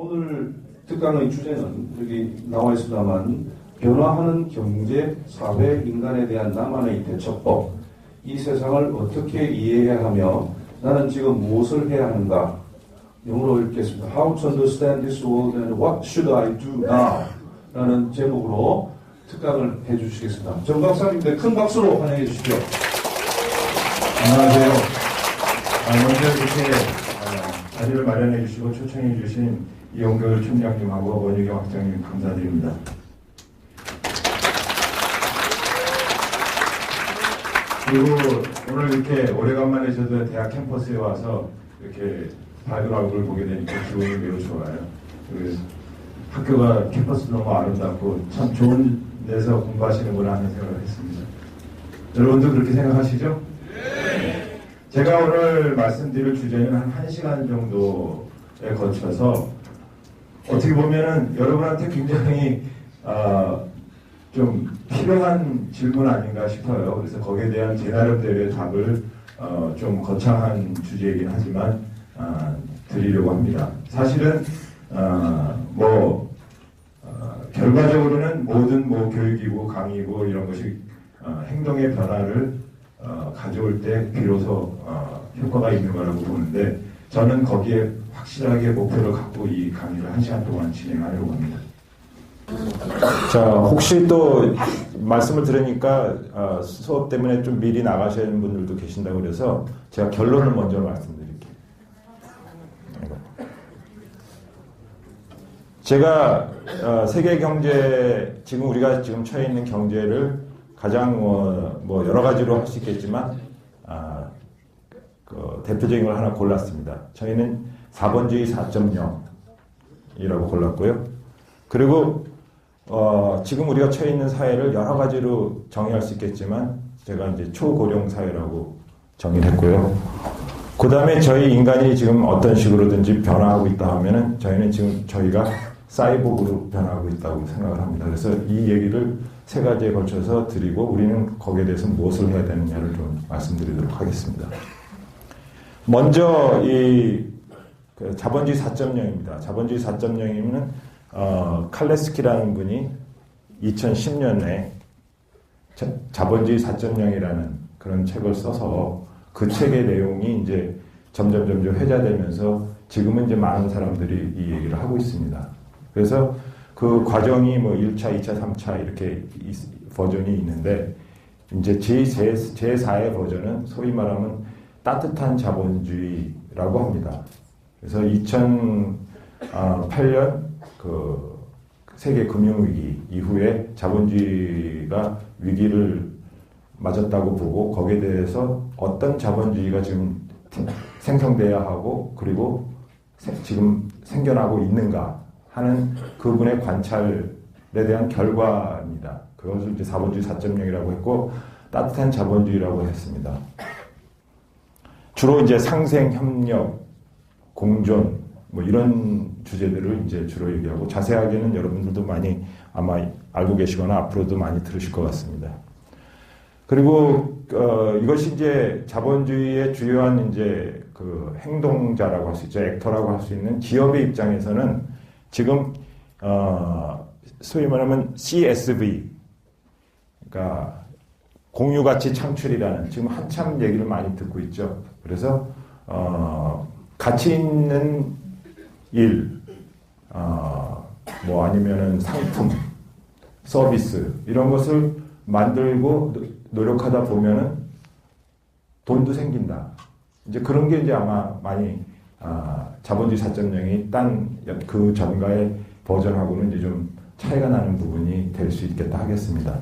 오늘 특강의 주제는 여기 나와 있습니다만 변화하는 경제, 사회, 인간에 대한 나만의 대처법, 이 세상을 어떻게 이해해야 하며 나는 지금 무엇을 해야 하는가, 영어로 읽겠습니다. How to understand this world and what should I do now? 라는 제목으로 특강을 해주시겠습니다. 정 박사님들 큰 박수로 환영해 주십시오. 안녕하세요. 먼저 이렇게 자리를 마련해 주시고 초청해 주신 이용결 총장님하고 원유경 학장님 감사드립니다. 그리고 오늘 이렇게 오래간만에 저도 대학 캠퍼스에 와서 이렇게 밝은 얼굴을 보게 되니까 기분이 매우 좋아요. 그래서 학교가 캠퍼스도 너무 아름답고 참 좋은 데서 공부하시는구나 하는 생각을 했습니다. 여러분도 그렇게 생각하시죠? 네. 제가 오늘 말씀드릴 주제는 한 1시간 정도에 거쳐서 어떻게 보면은 여러분한테 굉장히 좀 필요한 질문 아닌가 싶어요. 그래서 거기에 대한 제 나름대로의 답을 좀 거창한 주제이긴 하지만 드리려고 합니다. 사실은 결과적으로는 모든 교육이고 강의고 이런 것이 행동의 변화를 가져올 때 비로소 효과가 있는 거라고 보는데, 저는 거기에 확실하게 목표를 갖고 이 강의를 1시간 동안 진행하려고 합니다. 자, 혹시 또 말씀을 들으니까 수업 때문에 좀 미리 나가시는 분들도 계신다고 그래서 제가 결론을 먼저 말씀드릴게요. 제가 세계 경제, 지금 우리가 지금 처해 있는 경제를 가장 여러 가지로 할 수 있겠지만 대표적인 걸 하나 골랐습니다. 저희는 4번주의 4.0이라고 골랐고요. 그리고 지금 우리가 처해 있는 사회를 여러 가지로 정의할 수 있겠지만 제가 이제 초고령 사회라고 정의를 했고요. 그 다음에 저희 인간이 지금 어떤 식으로든지 변화하고 있다 하면은 저희는 지금 저희가 사이보그로 변화하고 있다고 생각을 합니다. 그래서 이 얘기를 세 가지에 걸쳐서 드리고 우리는 거기에 대해서 무엇을 해야 되느냐를 좀 말씀드리도록 하겠습니다. 먼저 자본주의 4.0입니다. 자본주의 4.0이면 칼레스키라는 분이 2010년에 자본주의 4.0이라는 그런 책을 써서 그 책의 내용이 이제 점점 회자되면서 지금은 이제 많은 사람들이 이 얘기를 하고 있습니다. 그래서 그 과정이 1차, 2차, 3차 이렇게 버전이 있는데, 이제 제4의 버전은 소위 말하면 따뜻한 자본주의라고 합니다. 그래서 2008년 그 세계 금융위기 이후에 자본주의가 위기를 맞았다고 보고 거기에 대해서 어떤 자본주의가 지금 생성돼야 하고 그리고 지금 생겨나고 있는가 하는 그분의 관찰에 대한 결과입니다. 그것을 이제 자본주의 4.0이라고 했고 따뜻한 자본주의라고 했습니다. 주로 이제 상생, 협력, 공존 이런 주제들을 이제 주로 얘기하고, 자세하게는 여러분들도 많이 아마 알고 계시거나 앞으로도 많이 들으실 것 같습니다. 그리고 이것이 이제 자본주의의 주요한 이제 그 행동자라고 할 수 있죠. 액터라고 할 수 있는 기업의 입장에서는 지금 소위 말하면 CSV, 그러니까 공유가치 창출이라는 지금 한참 얘기를 많이 듣고 있죠. 그래서 가치 있는 일, 아니면은 상품, 서비스 이런 것을 만들고 노력하다 보면은 돈도 생긴다. 이제 그런 게 이제 아마 많이 자본주의 4.0이 딴 그 전가의 버전하고는 이제 좀 차이가 나는 부분이 될 수 있겠다 하겠습니다.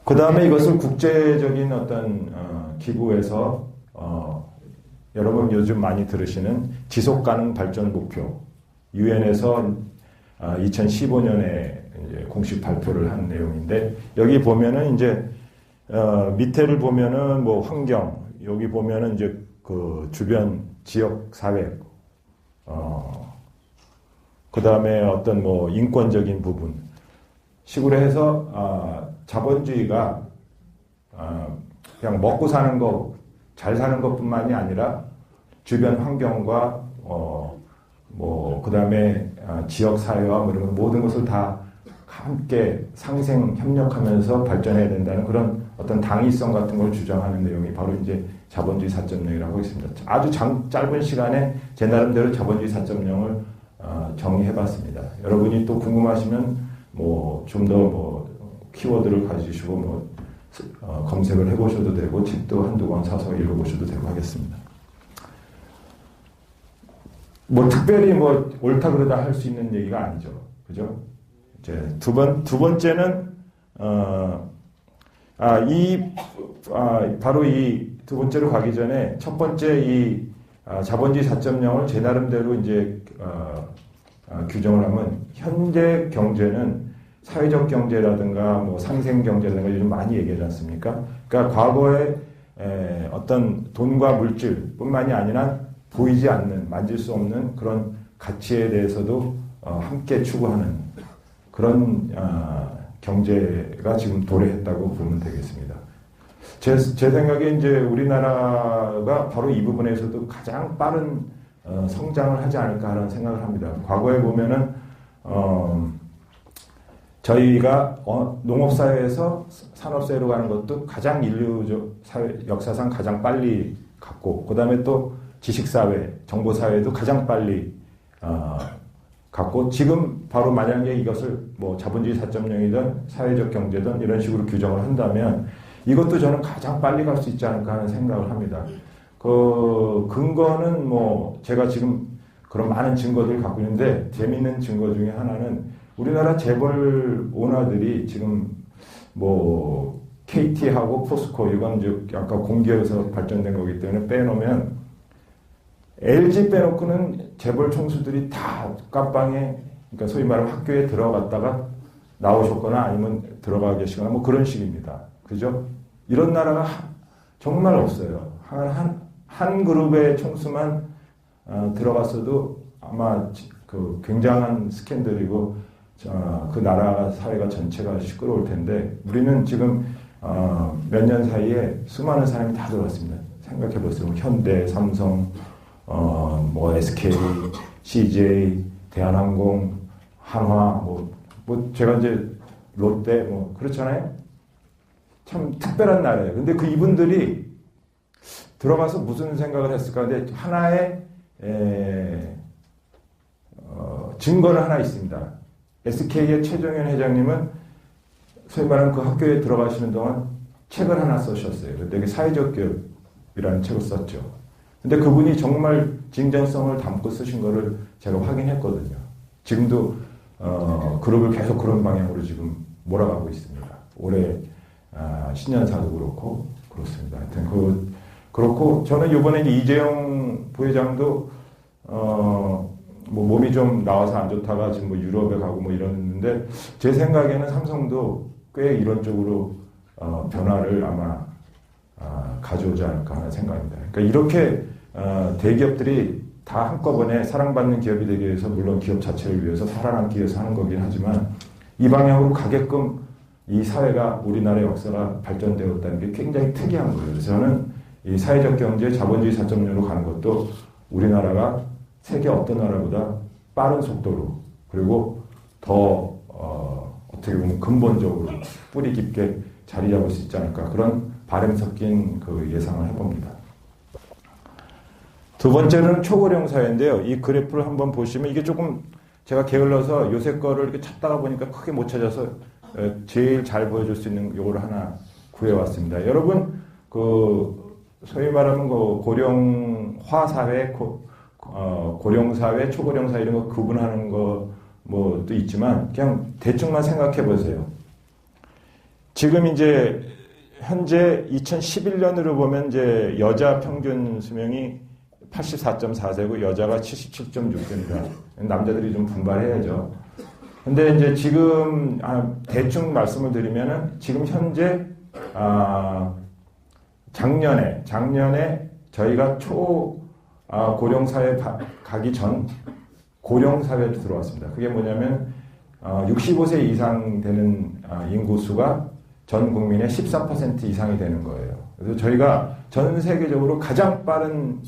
그 다음에 이것을 국제적인 어떤 기구에서 여러분 요즘 많이 들으시는 지속가능 발전 목표 UN에서 2015년에 이제 공식 발표를 한 내용인데, 여기 보면은 이제 밑에를 보면은 환경, 여기 보면은 이제 그 주변 지역 사회, 그 다음에 어떤 인권적인 부분 식으로 해서 자본주의가 그냥 먹고 사는 거, 잘 사는 것뿐만이 아니라 주변 환경과 뭐 그다음에 지역 사회와 뭐 이런 모든 것을 다 함께 상생 협력하면서 발전해야 된다는 그런 어떤 당위성 같은 걸 주장하는 내용이 바로 이제 자본주의 4.0이라고 있습니다. 아주 짧은 시간에 제 나름대로 자본주의 4.0을 정의해봤습니다. 여러분이 또 궁금하시면 뭐 좀 더 뭐 키워드를 가지시고 뭐 검색을 해보셔도 되고 책도 한두 권 사서 읽어보셔도 되고 하겠습니다. 뭐 특별히 뭐 옳다 그러다 할 수 있는 얘기가 아니죠. 그죠? 이제 두 번째는 바로 이 두 번째로 가기 전에 첫 번째 이 자본주의 4.0을 제 나름대로 이제 규정을 하면 현재 경제는 사회적 경제라든가 뭐 상생 경제라든가 요즘 많이 얘기하지 않습니까? 그러니까 과거에 어떤 돈과 물질뿐만이 아니라 보이지 않는 만질 수 없는 그런 가치에 대해서도 함께 추구하는 그런 경제가 지금 도래했다고 보면 되겠습니다. 제 생각에 이제 우리나라가 바로 이 부분에서도 가장 빠른 성장을 하지 않을까 하는 생각을 합니다. 과거에 보면은 저희가 농업사회에서 산업사회로 가는 것도 가장 인류 사회 역사상 가장 빨리 갔고, 그 다음에 또 지식사회, 정보사회도 가장 빨리 갔고, 지금 바로 만약에 이것을 뭐 자본주의 4.0이든 사회적 경제든 이런 식으로 규정을 한다면 이것도 저는 가장 빨리 갈 수 있지 않을까 하는 생각을 합니다. 그 근거는 뭐 제가 지금 그런 많은 증거들을 갖고 있는데 재미있는 증거 중에 하나는 우리나라 재벌 오너들이 지금 뭐 KT하고 포스코 이건 이제 아까 공기업에서 발전된 거기 때문에 빼놓으면 LG 빼놓고는 재벌 총수들이 다 깜빵에 그러니까 소위 말하면 학교에 들어갔다가 나오셨거나 아니면 들어가 계시거나 뭐 그런 식입니다. 그죠? 이런 나라가 정말 없어요. 한 그룹의 총수만 들어갔어도 아마 그 굉장한 스캔들이고 그 나라 사회가 전체가 시끄러울 텐데 우리는 지금 몇 년 사이에 수많은 사람이 다 들어왔습니다. 생각해 보세요. 현대, 삼성, 뭐 SK, CJ, 대한항공, 한화, 뭐 제가 이제 롯데 뭐 그렇잖아요. 참 특별한 나라예요. 근데 그 이분들이 들어가서 무슨 생각을 했을까? 근데 하나의 증거는 하나 있습니다. SK의 최정현 회장님은 소위 말하는 그 학교에 들어가시는 동안 책을 하나 쓰셨어요. 근데 이게 사회적 기업이라는 책을 썼죠. 근데 그분이 정말 진정성을 담고 쓰신 거를 제가 확인했거든요. 지금도 그룹을 계속 그런 방향으로 지금 몰아가고 있습니다. 올해 신년사도 그렇고 그렇습니다. 하여튼 그렇고 저는 이번에 이재용 부회장도 뭐 몸이 좀 나와서 안 좋다가 지금 뭐 유럽에 가고 뭐 이러는데 제 생각에는 삼성도 꽤 이런 쪽으로 변화를 아마 가져오지 않을까 하는 생각입니다. 그러니까 이렇게 대기업들이 다 한꺼번에 사랑받는 기업이 되기 위해서 물론 기업 자체를 위해서 살아남기 위해서 하는 거긴 하지만 이 방향으로 가게끔 이 사회가 우리나라의 역사가 발전되었다는 게 굉장히 특이한 거예요. 그래서 저는 이 사회적 경제 자본주의 4.0으로 가는 것도 우리나라가 세계 어떤 나라보다 빠른 속도로 그리고 더 어떻게 보면 근본적으로 뿌리 깊게 자리 잡을 수 있지 않을까 그런 바람 섞인 그 예상을 해봅니다. 두 번째는 초고령 사회인데요. 이 그래프를 한번 보시면 이게 조금 제가 게을러서 요새 거를 이렇게 찾다가 보니까 크게 못 찾아서 제일 잘 보여줄 수 있는 요거를 하나 구해왔습니다. 여러분 그 소위 말하면 그 고령화 사회, 고령 사회, 초고령 사회 이런 거 구분하는 거 뭐도 있지만 그냥 대충만 생각해 보세요. 지금 이제 현재 2011년으로 보면 이제 여자 평균 수명이 84.4세고 여자가 77.6세입니다. 남자들이 좀 분발해야죠. 근데 이제 지금 대충 말씀을 드리면은 지금 현재 작년에 저희가 고령 사회 가기 전 고령 사회에 들어왔습니다. 그게 뭐냐면 65세 이상 되는 인구 수가 전 국민의 14% 이상이 되는 거예요. 그래서 저희가 전 세계적으로 가장 빠른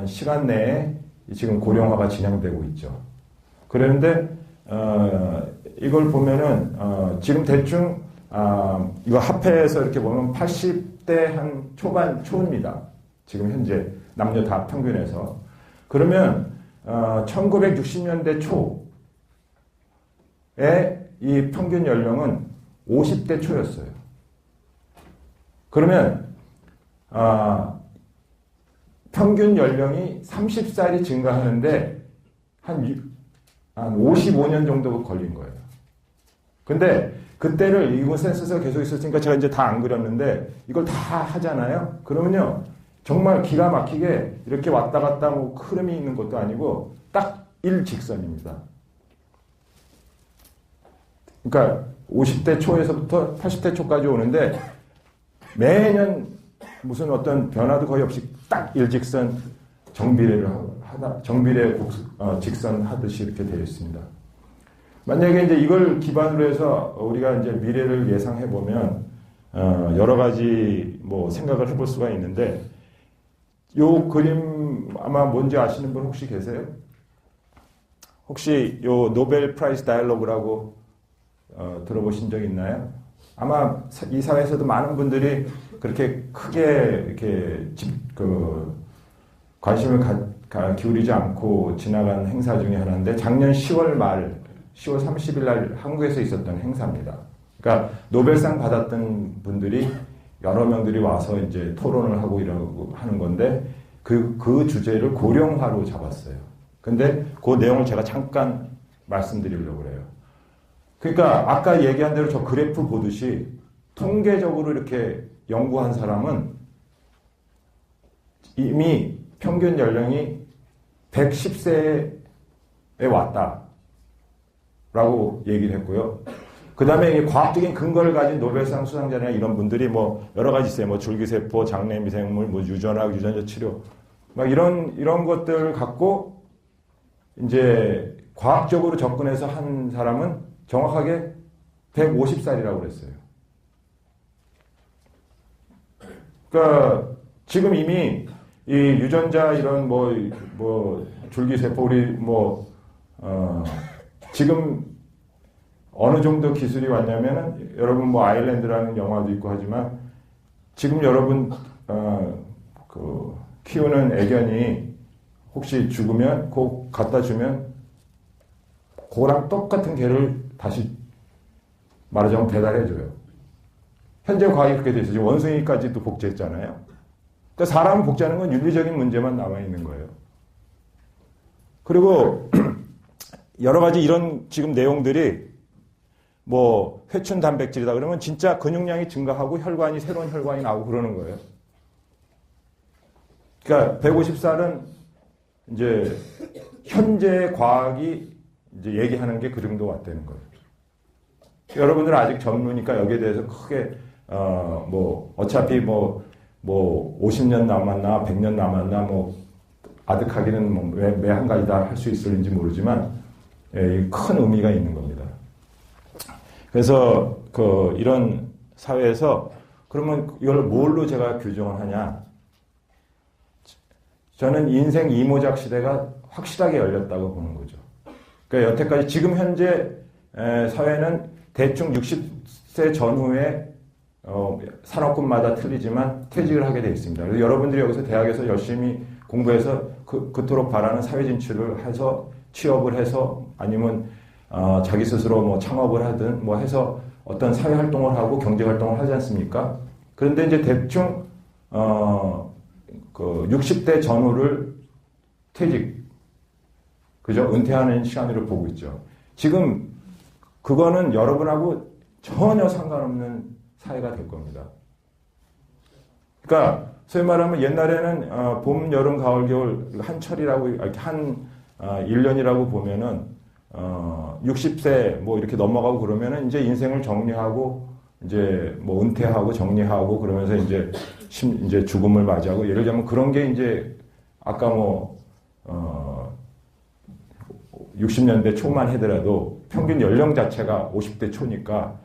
시간 내에 지금 고령화가 진행되고 있죠. 그런데 이걸 보면은 지금 대충 이거 합해서 이렇게 보면 80대 한 초입니다. 지금 현재 남녀 다 평균에서. 그러면 1960년대 초에 이 평균 연령은 50대 초였어요. 그러면 평균 연령이 30살이 증가하는데 한 55년 정도 걸린 거예요. 근데 그때를 이거 센서스가 계속 있었으니까 제가 이제 다 안 그렸는데 이걸 다 하잖아요. 그러면요 정말 기가 막히게 이렇게 왔다 갔다 뭐 흐름이 있는 것도 아니고 딱 일직선입니다. 그러니까 50대 초에서부터 80대 초까지 오는데 매년 무슨 어떤 변화도 거의 없이 딱 일직선 정비례를 하다 직선 하듯이 이렇게 되어 있습니다. 만약에 이제 이걸 기반으로 해서 우리가 이제 미래를 예상해 보면 여러 가지 뭐 생각을 해볼 수가 있는데 요 그림 아마 뭔지 아시는 분 혹시 계세요? 혹시 요 노벨 프라이즈 다이얼로그라고 들어보신 적 있나요? 아마 이 사회에서도 많은 분들이 그렇게 크게 이렇게 관심을 기울이지 않고 지나간 행사 중에 하나인데 작년 10월 30일 날 한국에서 있었던 행사입니다. 그러니까 노벨상 받았던 분들이 여러 명들이 와서 이제 토론을 하고 이러고 하는 건데 그 주제를 고령화로 잡았어요. 근데 그 내용을 제가 잠깐 말씀드리려고 그래요. 그러니까 아까 얘기한 대로 저 그래프 보듯이 통계적으로 이렇게 연구한 사람은 이미 평균 연령이 110세에 왔다라고 얘기를 했고요. 그 다음에 과학적인 근거를 가진 노벨상 수상자나 이런 분들이 뭐 여러 가지 있어요. 뭐 줄기세포, 장내 미생물, 뭐 유전학, 유전자 치료, 막 이런 것들을 갖고 이제 과학적으로 접근해서 한 사람은 정확하게 150살이라고 그랬어요. 그러니까 지금 이미 이 유전자 이런 뭐 줄기세포 우리 지금 어느 정도 기술이 왔냐면은 여러분 뭐 아일랜드라는 영화도 있고 하지만 지금 여러분 키우는 애견이 혹시 죽으면 그거 갖다 주면 그거랑 똑같은 개를 다시 말하자면 배달해줘요. 현재 과학이 그렇게 돼 있어요. 지금 원숭이까지도 복제했잖아요. 그러니까 사람을 복제하는 건 윤리적인 문제만 남아있는 거예요. 그리고 여러 가지 이런 지금 내용들이 뭐 회춘 단백질이다 그러면 진짜 근육량이 증가하고 새로운 혈관이 나오고 그러는 거예요. 그러니까 150살은 이제 현재 과학이 이제 얘기하는 게 그 정도 왔다는 거예요. 여러분들은 아직 젊으니까 여기에 대해서 크게 어차피 50년 남았나 100년 남았나 아득하기는 왜 한 가지다 할 수 있을지 모르지만 큰 의미가 있는 겁니다. 그래서 이런 사회에서 그러면 이걸 뭘로 제가 규정을 하냐? 저는 인생 이모작 시대가 확실하게 열렸다고 보는 거죠. 그러니까 여태까지 지금 현재 사회는 대충 60세 전후에 산업군마다 틀리지만 퇴직을 하게 되어 있습니다. 그래서 여러분들이 여기서 대학에서 열심히 공부해서 그토록 바라는 사회 진출을 해서 취업을 해서 아니면 자기 스스로 창업을 하든 해서 어떤 사회 활동을 하고 경제 활동을 하지 않습니까? 그런데 이제 대충 60대 전후를 그죠? 은퇴하는 시간으로 보고 있죠. 지금 그거는 여러분하고 전혀 상관없는 사회가 될 겁니다. 그러니까 소위 말하면 옛날에는 봄, 여름, 가을, 겨울 한철이라고 한 1년이라고 보면은 60세 이렇게 넘어가고 그러면은 이제 인생을 정리하고 이제 은퇴하고 정리하고 그러면서 이제 죽음을 맞이하고 예를 들면 그런 게 이제 아까 60년대 초만 하더라도 평균 연령 자체가 50대 초니까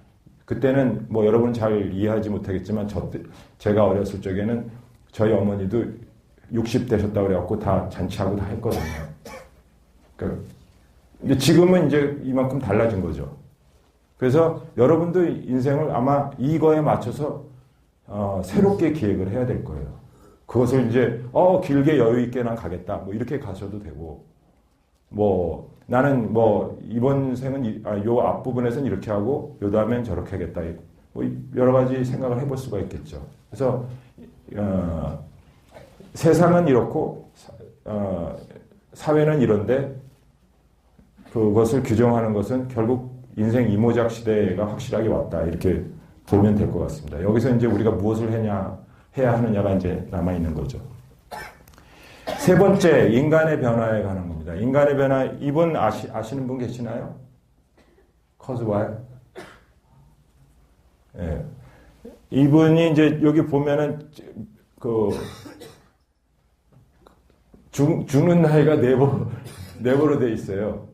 그때는 여러분 잘 이해하지 못하겠지만 제가 어렸을 적에는 저희 어머니도 60 되셨다고 그래갖고 다 잔치하고 다 했거든요. 그러니까 근데 지금은 이제 이만큼 달라진 거죠. 그래서 여러분도 인생을 아마 이거에 맞춰서 새롭게 기획을 해야 될 거예요. 그것을 이제 길게 여유 있게 난 가겠다. 뭐 이렇게 가셔도 되고, 뭐 나는 뭐 이번 생은 요 앞부분에서는 이렇게 하고 요 다음엔 저렇게 하겠다. 뭐 여러 가지 생각을 해볼 수가 있겠죠. 그래서 세상은 이렇고 사회는 이런데 그것을 규정하는 것은 결국 인생 이모작 시대가 확실하게 왔다. 이렇게 보면 될 것 같습니다. 여기서 이제 우리가 무엇을 해야 하느냐가 이제 남아있는 거죠. 세 번째, 인간의 변화에 관한 겁니다. 인간의 변화, 이분 아시는 분 계시나요? 커즈와일? 예. 이분이 이제 여기 보면은 죽는 나이가 네버로 돼 있어요.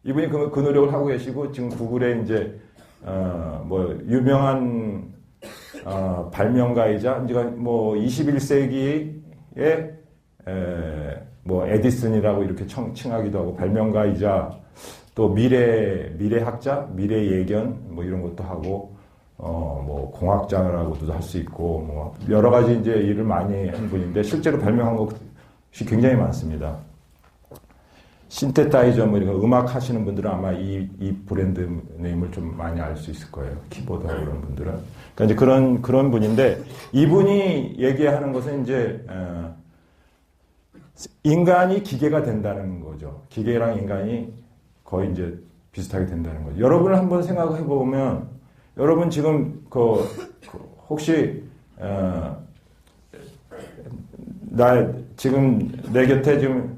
이분이 그 노력을 하고 계시고 지금 구글에 이제 뭐 유명한 발명가이자 이제 뭐 21세기의 뭐 에디슨이라고 이렇게 칭하기도 하고 발명가이자 또 미래학자, 미래 예견 뭐 이런 것도 하고 뭐 공학자라고도 할 수 있고 뭐 여러 가지 이제 일을 많이 한 분인데 실제로 발명한 것이 굉장히 많습니다. 신테사이저 뭐 이런 음악 하시는 분들은 아마 이 브랜드 네임을 좀 많이 알 수 있을 거예요. 키보드하고 이런 분들은. 그러니까 이제 그런 분인데 이분이 얘기하는 것은 이제 인간이 기계가 된다는 거죠. 기계랑 인간이 거의 이제 비슷하게 된다는 거죠. 여러분을 한번 생각해 보면 여러분 지금 혹시 지금 내 곁에 지금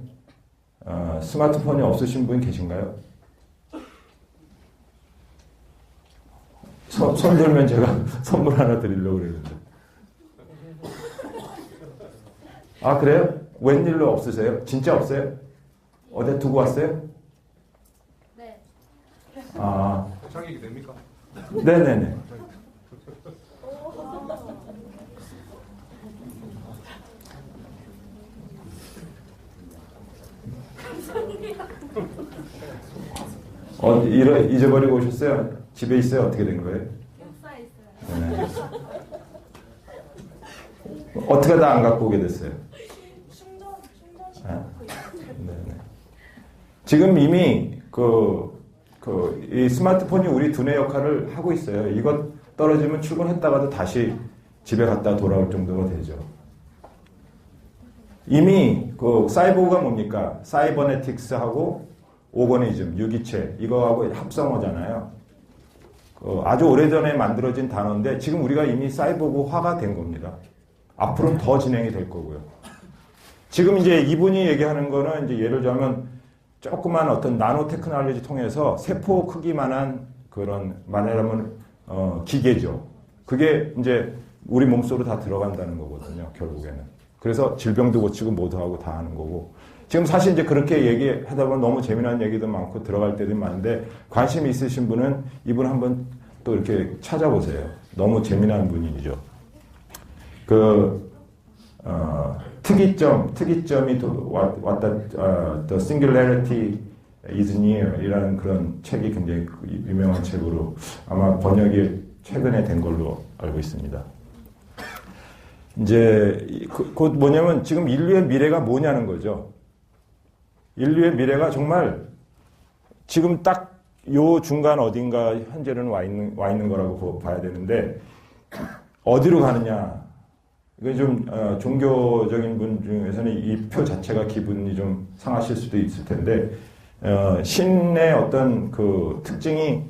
스마트폰이 없으신 분 계신가요? 손 들면 제가 선물 하나 드리려고 그러는데. 아, 그래요? 웬일로 없으세요? 진짜 없어요? 어디 두고 왔어요? 네. 아. 자격이 됩니까? 네네네. 잊어버리고 오셨어요? 집에 있어요? 어떻게 된 거예요? 역사에 있어요. 네. 어떻게 다 안 갖고 오게 됐어요? 충전 네네. 지금 이미 이 스마트폰이 우리 두뇌 역할을 하고 있어요. 이것 떨어지면 출근했다가도 다시 집에 갔다 돌아올 정도가 되죠. 이미 사이보그가 뭡니까? 사이버네틱스하고 오거니즘, 유기체, 이거하고 합성어잖아요. 아주 오래전에 만들어진 단어인데 지금 우리가 이미 사이보그화가 된 겁니다. 앞으로는 더 진행이 될 거고요. 지금 이제 이분이 얘기하는 거는 이제 예를 들자면 조그만 어떤 나노 테크놀로지 통해서 세포 크기만한 그런 말하자면 기계죠. 그게 이제 우리 몸속으로 다 들어간다는 거거든요. 결국에는. 그래서 질병도 고치고 모두 하고 다 하는 거고. 지금 사실 이제 그렇게 얘기하다 보면 너무 재미난 얘기도 많고 들어갈 때도 많은데 관심 있으신 분은 이분 한번 또 이렇게 찾아보세요. 너무 재미난 분이죠. 특이점이 왔다, The Singularity is Near 이라는 그런 책이 굉장히 유명한 책으로 아마 번역이 최근에 된 걸로 알고 있습니다. 이제, 곧 뭐냐면 지금 인류의 미래가 뭐냐는 거죠. 인류의 미래가 정말 지금 딱 요 중간 어딘가 현재는 와 있는 거라고 봐야 되는데 어디로 가느냐. 이게 좀 종교적인 분 중에서는 이 표 자체가 기분이 좀 상하실 수도 있을 텐데 신의 어떤 그 특징이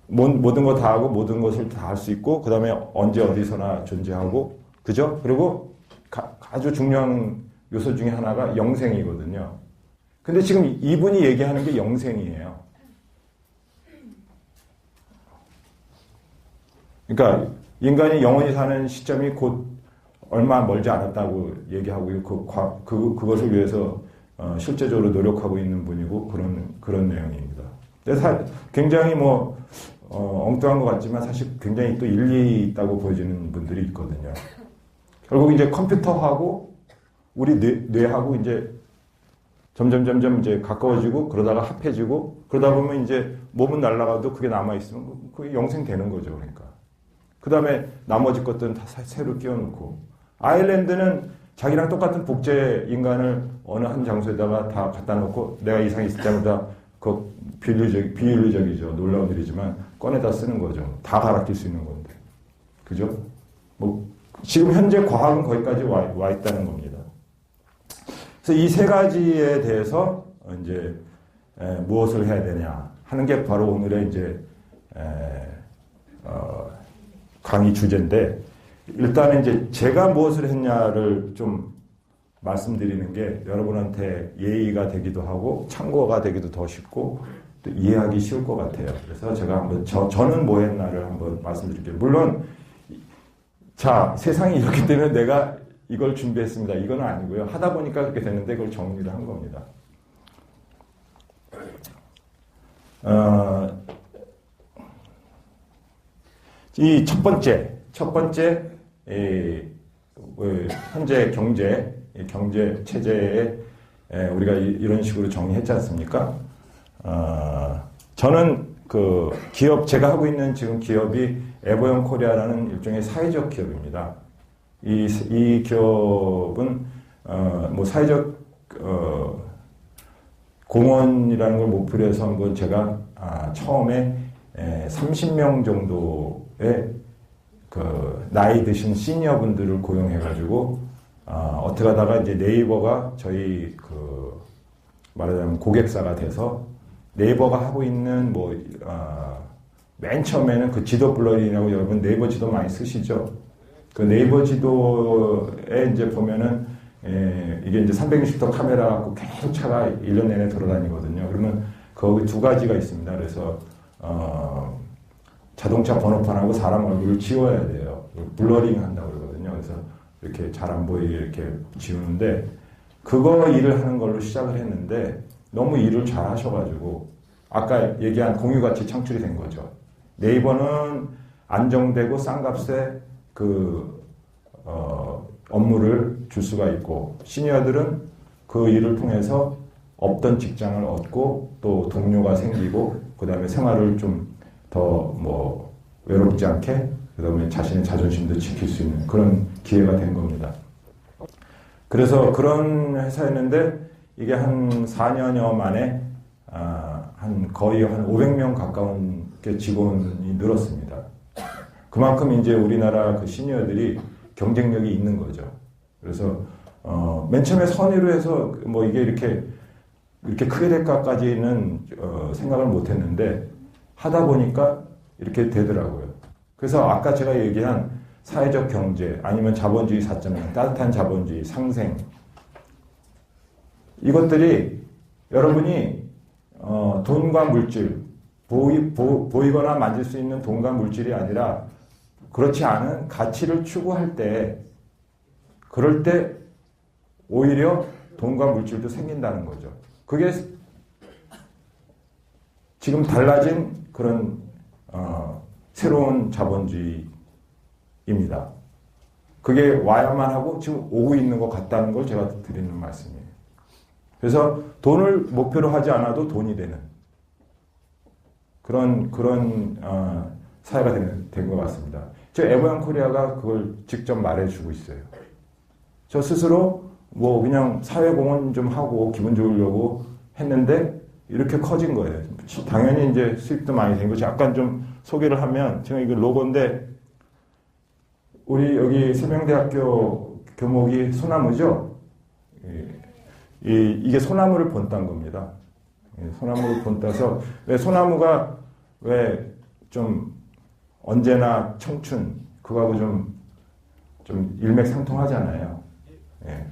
모든 거 다 하고 모든 것을 다 할 수 있고 그 다음에 언제 어디서나 존재하고 그죠? 그리고 아주 중요한 요소 중에 하나가 영생이거든요. 근데 지금 이분이 얘기하는 게 영생이에요. 그러니까 인간이 영원히 사는 시점이 곧 얼마 멀지 않았다고 얘기하고 그것을 위해서 실제적으로 노력하고 있는 분이고 그런 내용입니다. 근데 굉장히 엉뚱한 것 같지만 사실 굉장히 또 일리 있다고 보여지는 분들이 있거든요. 결국 이제 컴퓨터하고 우리 뇌하고 이제 점점 이제 가까워지고 그러다가 합해지고 그러다 보면 이제 몸은 날아가도 그게 남아있으면 그게 영생되는 거죠. 그러니까. 그 다음에 나머지 것들은 다 새로 끼워놓고 아일랜드는 자기랑 똑같은 복제 인간을 어느 한 장소에다가 다 갖다 놓고 내가 이상이 있을 때마다 그 비윤리적이죠. 놀라운 일이지만 꺼내다 쓰는 거죠. 다 갈아 낄 수 있는 건데. 그죠? 뭐 지금 현재 과학은 거기까지 와 있다는 겁니다. 그래서 이 세 가지에 대해서 이제 무엇을 해야 되냐 하는 게 바로 오늘의 이제 강의 주제인데 일단은 이제 제가 무엇을 했냐를 좀 말씀드리는 게 여러분한테 예의가 되기도 하고 참고가 되기도 더 쉽고 또 이해하기 쉬울 것 같아요. 그래서 제가 한번 저는 뭐 했나를 한번 말씀드릴게요. 물론 자 세상이 이렇기 때문에 내가 이걸 준비했습니다. 이건 아니고요. 하다 보니까 그렇게 되는데 그걸 정리를 한 겁니다. 이 첫 번째 현재 경제 체제에 우리가 이런 식으로 정리했지 않습니까? 저는 그 기업 제가 하고 있는 지금 기업이 에버영 코리아라는 일종의 사회적 기업입니다. 이 기업은 뭐 사회적 공헌이라는 걸 목표로 해서 한번 제가 처음에 30명 정도의 그 나이 드신 시니어 분들을 고용해가지고 어떻게 하다가 이제 네이버가 저희 그 말하자면 고객사가 돼서 네이버가 하고 있는 뭐 맨 처음에는 그 지도 블러링이라고 여러분 네이버 지도 많이 쓰시죠? 그 네이버 지도에 이제 보면은 이게 이제 360도 카메라 갖고 계속 차가 1년 내내 돌아다니거든요. 그러면 거기 두 가지가 있습니다. 그래서 자동차 번호판하고 사람 얼굴을 지워야 돼요. 블러링 한다고 그러거든요. 그래서 이렇게 잘 안 보이게 이렇게 지우는데 그거 일을 하는 걸로 시작을 했는데 너무 일을 잘 하셔가지고 아까 얘기한 공유가치 창출이 된 거죠. 네이버는 안정되고 싼 값에 그 업무를 줄 수가 있고 시니어들은 그 일을 통해서 없던 직장을 얻고 또 동료가 생기고 그 다음에 생활을 좀 더 뭐 외롭지 않게 그 다음에 자신의 자존심도 지킬 수 있는 그런 기회가 된 겁니다. 그래서 그런 회사였는데 이게 한 4년여 만에 거의 한 500명 가까운 직원이 늘었습니다. 그만큼 이제 우리나라 그 시니어들이 경쟁력이 있는 거죠. 그래서 맨 처음에 선의로 해서 뭐 이게 이렇게 크게 될까까지는 생각을 못 했는데 하다 보니까 이렇게 되더라고요. 그래서 아까 제가 얘기한 사회적 경제 아니면 자본주의 4.0 따뜻한 자본주의 상생 이것들이 여러분이 돈과 물질 보이거나 만질 수 있는 돈과 물질이 아니라 그렇지 않은 가치를 추구할 때 그럴 때 오히려 돈과 물질도 생긴다는 거죠. 그게 지금 달라진 그런 새로운 자본주의입니다. 그게 와야만 하고 지금 오고 있는 것 같다는 걸 제가 드리는 말씀이에요. 그래서 돈을 목표로 하지 않아도 돈이 되는 그런 사회가 된 것 같습니다. 저 에버영 코리아가 그걸 직접 말해주고 있어요. 저 스스로 뭐 그냥 사회공헌 좀 하고 기분 좋으려고 했는데 이렇게 커진 거예요. 당연히 이제 수익도 많이 된 거지. 약간 좀 소개를 하면 제가 이거 로고인데 우리 여기 세명대학교 교목이 소나무죠. 이게 소나무를 본딴 겁니다. 소나무를 본따서 왜 소나무가 왜 좀 언제나 청춘 그거하고 좀 일맥상통하잖아요.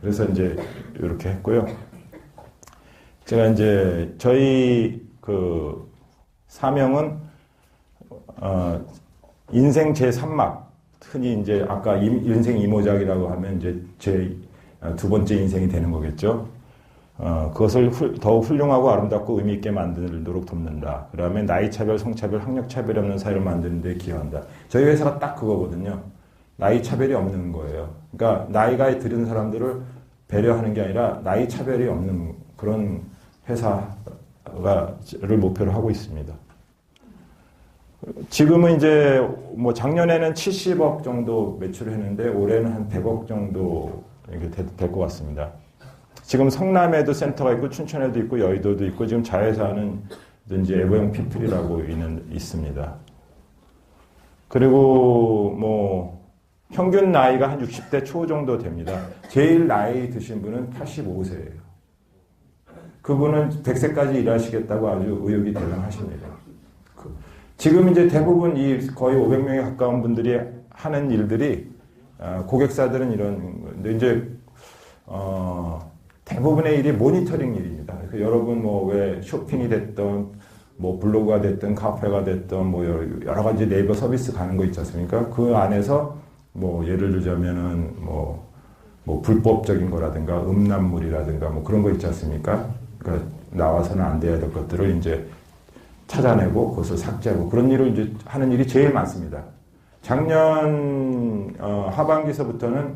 그래서 이제 이렇게 했고요. 제가 이제 저희 그 사명은 인생 제3막 흔히 이제 아까 인생 이모작이라고 하면 이제 제 두 번째 인생이 되는 거겠죠. 그것을 더욱 훌륭하고 아름답고 의미 있게 만들도록 돕는다. 그 다음에 나이차별, 성차별, 학력차별이 없는 사회를 만드는 데 기여한다. 저희 회사가 딱 그거거든요. 나이차별이 없는 거예요. 그러니까 나이가 들은 사람들을 배려하는 게 아니라 나이 차별이 없는 그런 회사를 목표로 하고 있습니다. 지금은 이제 뭐 작년에는 70억 정도 매출을 했는데 올해는 한 100억 정도 될 것 같습니다. 지금 성남에도 센터가 있고 춘천에도 있고 여의도도 있고 지금 자회사는 이제 에버영 피플이라고 있습니다. 그리고 뭐 평균 나이가 한 60대 초 정도 됩니다. 제일 나이 드신 분은 85세예요. 그분은 100세까지 일하시겠다고 아주 의욕이 대단하십니다. 지금 이제 대부분 이 거의 500명에 가까운 분들이 하는 일들이 고객사들은 이런 건데 이제 대부분의 일이 모니터링 일입니다. 그래서 여러분 뭐 왜 쇼핑이 됐던 뭐 블로그가 됐든 카페가 됐든 뭐 여러 가지 네이버 서비스 가는 거 있지 않습니까? 그 안에서 뭐 예를 들자면은 뭐 불법적인 거라든가 음란물이라든가 뭐 그런 거 있지 않습니까? 그러니까 나와서는 안 돼야 될 것들을 이제 찾아내고 그것을 삭제하고 그런 일을 이제 하는 일이 제일 많습니다. 작년 하반기서부터는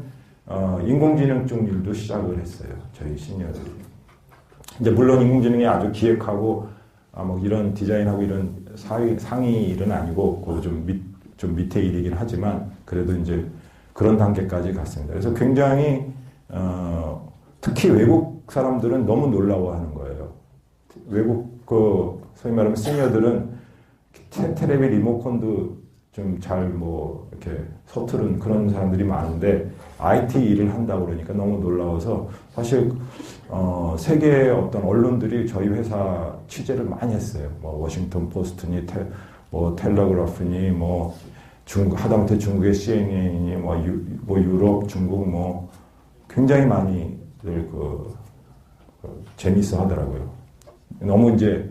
인공지능 쪽 일도 시작을 했어요. 저희 시니어들이. 이제 물론 인공지능이 아주 기획하고 뭐 이런 디자인하고 이런 상위 일은 아니고 그 좀 밑에 일이긴 하지만 그래도 이제 그런 단계까지 갔습니다. 그래서 굉장히 특히 외국 사람들은 너무 놀라워하는 거예요. 외국 소위 말하면 시니어들은 텔레비 리모컨도 좀 잘 뭐 이렇게 서투른 그런 사람들이 많은데 IT 일을 한다고 그러니까 너무 놀라워서 사실 세계의 어떤 언론들이 저희 회사 취재를 많이 했어요. 뭐 워싱턴 포스트니 텔레그래프니 뭐 하다못해 중국의 CNN이 뭐 유럽, 중국 뭐 굉장히 많이들 재밌어 하더라고요. 너무 이제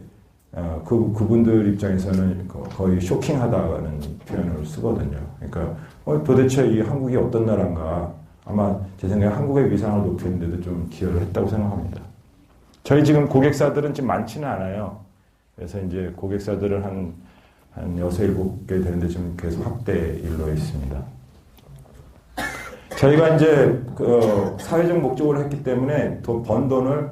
그분들 입장에서는 거의 쇼킹하다는 표현을 쓰거든요. 그러니까 도대체 이 한국이 어떤 나라인가 아마 제 생각에 한국의 위상을 높이는데도 좀 기여를 했다고 생각합니다. 저희 지금 고객사들은 지금 많지는 않아요. 그래서 이제 고객사들은 한 6, 7개 되는데 지금 계속 확대 일로 있습니다. 저희가 이제 사회적 목적으로 했기 때문에 더 번 돈을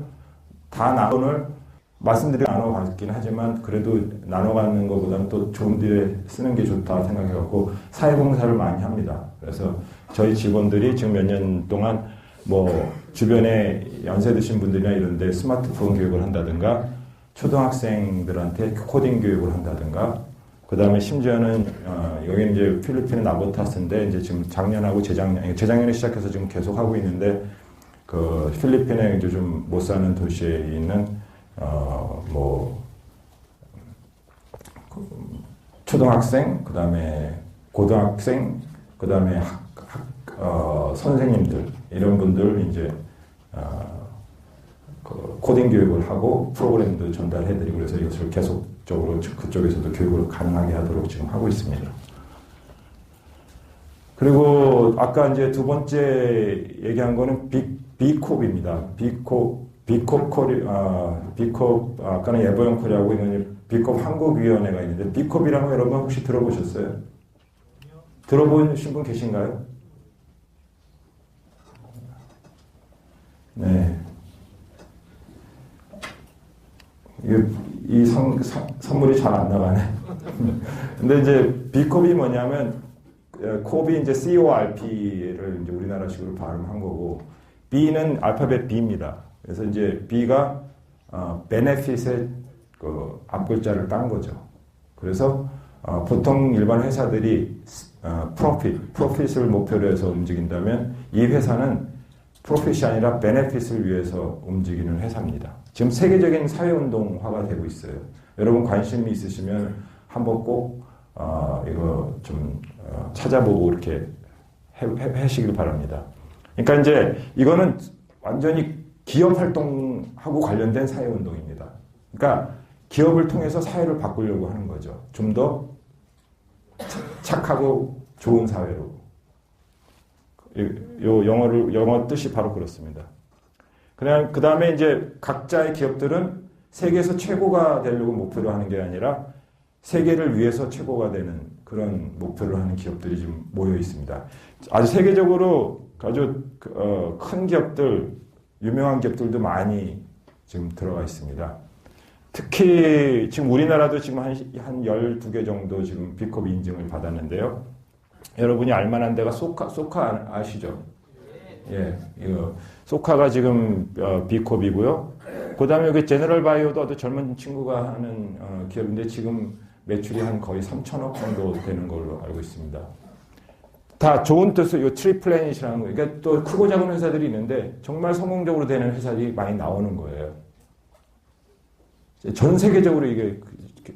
말씀드리고 나눠가긴 하지만 그래도 나눠가는 것보다는 또 좋은 데 쓰는 게 좋다 생각해갖고 사회봉사를 많이 합니다. 그래서 저희 직원들이 지금 몇 년 동안 뭐 주변에 연세 드신 분들이나 이런데 스마트폰 교육을 한다든가 초등학생들한테 코딩 교육을 한다든가 그 다음에 심지어는 여기 이제 필리핀의 나보타스인데 이제 지금 작년하고 재작년에 시작해서 지금 계속 하고 있는데 그 필리핀에 이제 좀 못 사는 도시에 있는 초등학생, 그 다음에 고등학생, 그 다음에 선생님들, 이런 분들 이제, 코딩 교육을 하고 프로그램도 전달해드리고 그래서 이것을 계속적으로 그쪽에서도 교육을 가능하게 하도록 지금 하고 있습니다. 그리고 아까 이제 두 번째 얘기한 거는 비콥입니다. 비콥, 아까는 에버영 코리아고 이건 비콥 한국위원회가 있는데, 비콥이라는 거 여러분 혹시 들어보셨어요? 들어보신 분 계신가요? 네. 이 선물이 잘 안 나가네. 근데 이제 비콥이 뭐냐면, 콥이 이제 CORP를 이제 우리나라식으로 발음한 거고, B는 알파벳 B입니다. 그래서 이제 B가 benefit의 그 앞글자를 딴 거죠. 그래서 보통 일반 회사들이 profit을 목표로 해서 움직인다면 이 회사는 profit이 아니라 benefit을 위해서 움직이는 회사입니다. 지금 세계적인 사회운동화가 되고 있어요. 여러분 관심이 있으시면 한번 꼭 이거 좀 찾아보고 이렇게 하시길 바랍니다. 그러니까 이제 이거는 완전히 기업 활동하고 관련된 사회운동입니다. 그러니까 기업을 통해서 사회를 바꾸려고 하는 거죠. 좀 더 착하고 좋은 사회로. 영어 뜻이 바로 그렇습니다. 그냥 그 다음에 이제 각자의 기업들은 세계에서 최고가 되려고 목표로 하는 게 아니라 세계를 위해서 최고가 되는 그런 목표를 하는 기업들이 지금 모여 있습니다. 아주 세계적으로 아주 큰 기업들, 유명한 기업들도 많이 지금 들어가 있습니다. 특히 지금 우리나라도 지금 한 12개 정도 지금 B컵 인증을 받았는데요. 여러분이 알만한 데가 소카 아시죠? 예, 이거 소카가 지금 B컵이고요. 그다음에 여기 제너럴 바이오도 아주 젊은 친구가 하는 기업인데 지금 매출이 한 거의 3천억 정도 되는 걸로 알고 있습니다. 다 좋은 뜻으로 이 트리플래닛이라는 거. 그러니까 또 크고 작은 회사들이 있는데 정말 성공적으로 되는 회사들이 많이 나오는 거예요. 전 세계적으로 이게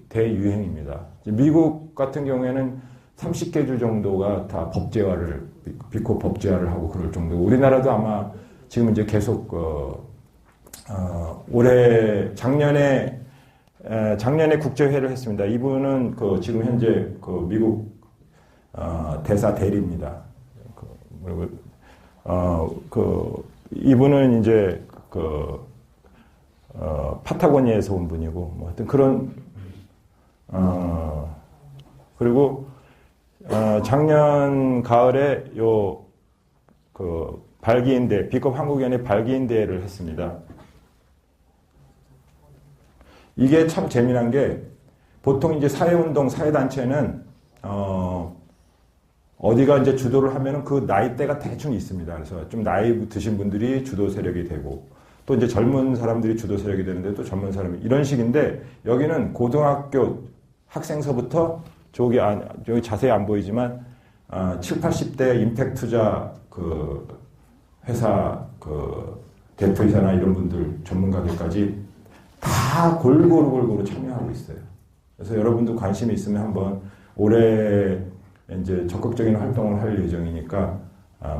대유행입니다. 미국 같은 경우에는 30개 주 정도가 다 법제화를 B컵 법제화를 하고 그럴 정도. 우리나라도 아마 지금 이제 계속 올해 작년에 국제회의를 했습니다. 이분은 지금 현재 미국 대사 대리입니다. 이분은 이제 파타고니아에서 온 분이고 뭐 하여튼 그런 그리고 작년 가을에 발기인대 B컵 한국연의 발기인대회를 했습니다. 이게 참 재미난 게 보통 이제 사회운동, 사회단체는 어디가 이제 주도를 하면은 그 나이대가 대충 있습니다. 그래서 좀 나이 드신 분들이 주도 세력이 되고 또 이제 젊은 사람들이 주도 세력이 되는데 또 젊은 사람이 이런 식인데 여기는 고등학교 학생서부터 저기 자세히 안 보이지만 7, 80대 임팩트 투자 회사 대표이사나 이런 분들 전문가들까지 다 골고루 참여하고 있어요. 그래서 여러분도 관심이 있으면 한번 올해 이제 적극적인 활동을 할 예정이니까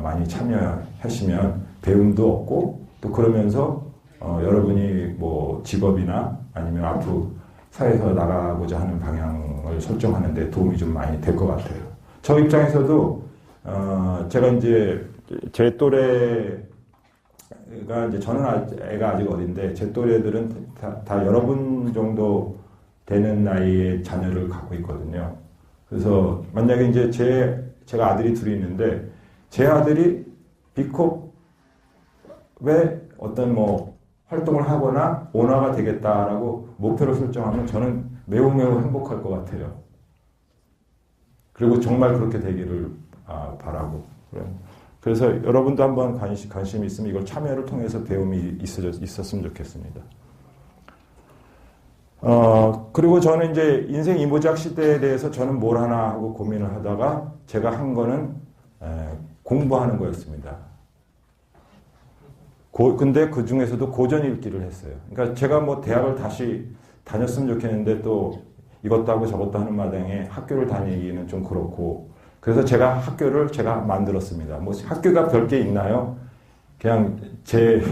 많이 참여하시면 배움도 얻고 또 그러면서 여러분이 뭐 직업이나 아니면 앞으로 사회에서 나가고자 하는 방향을 설정하는 데 도움이 좀 많이 될 것 같아요. 저 입장에서도 제가 이제 제 또래가 이제 저는 애가 아직 어린데 제 또래들은 다 여러분 정도 되는 나이의 자녀를 갖고 있거든요. 그래서 만약에 이제 제가 아들이 둘이 있는데 제 아들이 B컵에 어떤 뭐 활동을 하거나 오너가 되겠다라고 목표를 설정하면 저는 매우 행복할 것 같아요. 그리고 정말 그렇게 되기를 바라고. 그래서 여러분도 한번 관심이 있으면 이걸 참여를 통해서 배움이 있었으면 좋겠습니다. 그리고 저는 이제 인생 이모작 시대에 대해서 저는 뭘 하나 하고 고민을 하다가 제가 한 거는 공부하는 거였습니다. 근데 그 중에서도 고전 읽기를 했어요. 그러니까 제가 뭐 대학을 다시 다녔으면 좋겠는데 또 이것도 하고 저것도 하는 마당에 학교를 다니기는 좀 그렇고 그래서 제가 학교를 만들었습니다. 뭐 학교가 별게 있나요? 그냥 제